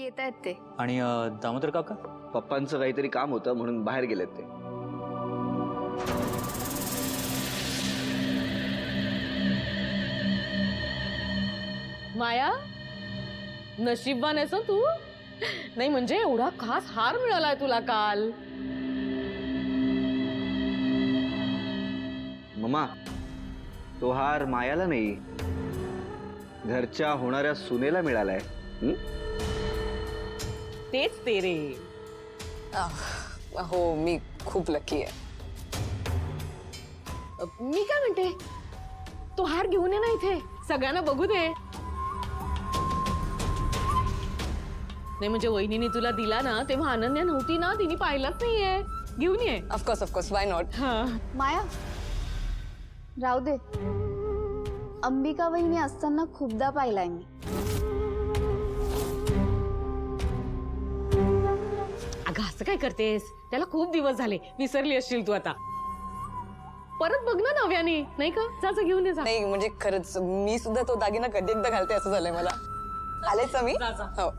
येत आहेत ते. आणि दामोदर काका? पप्पांचं काहीतरी काम होतं म्हणून बाहेर गेलेत ते. माया, नशीबवान आहेस हं तू. नाही म्हणजे एवढा खास हार मिळालाय तुला काल. मम्मा, तो हार मायाला नाही, घरच्या होणाऱ्या सुनेला मिळालाय. तेच ते रे. हो, मी खूप लकी आहे. मी काय म्हणते, तो हार घेऊन ये ना इथे, सगळ्यांना बघू दे. नाही म्हणजे वहिनीने तुला दिला ना तेव्हा अनन्या नव्हती ना, तिने पाहिलाच नाहीये. घेऊन ये. Of course why not. माया राहू दे, अंबिका वहिनी असताना खूपदा पाहिलाय मी. अगं असं काय करतेस, त्याला खूप दिवस झाले, विसरली असशील तू आता. परत बघ ना नव्याने, नाही का? जा घेऊन ये जा. नाही म्हणजे खरंच मी सुद्धा तो दागिना कधी एकदा घालते असं झालंय मला. आलेच मी. हो.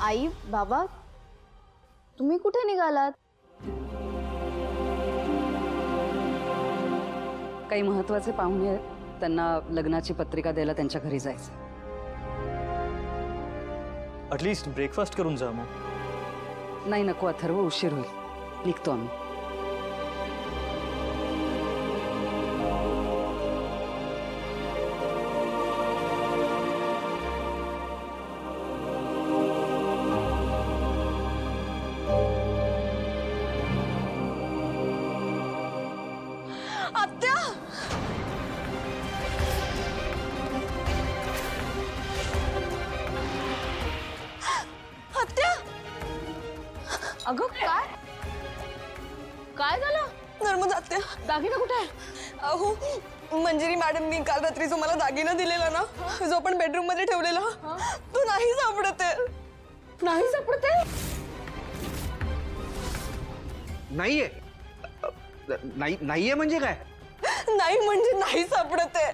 आई बाबा, तुम्ही कुठे निघालात? काही महत्वाचे पाहुणे आहेत, त्यांना लग्नाची पत्रिका द्यायला त्यांच्या घरी जायचं. ॲटलिस्ट ब्रेकफास्ट करून जा मग. नाही नको अथर्व, उशीर होईल, निघतो आम्ही. आत्या, आत्या, अगं काय काय झालं? नर्मदा आत्या, दागिना कुठे आहे? अहो मंजिरी मॅडमनी काल रात्री जो मला दागिना दिलेला ना, जो आपण बेडरूम मध्ये ठेवलेला, तो नाही सापडत आहे. नाही सापडते. नाहीये. नाहीये म्हणजे काय? नाही म्हणजे नाही सापडत आहे.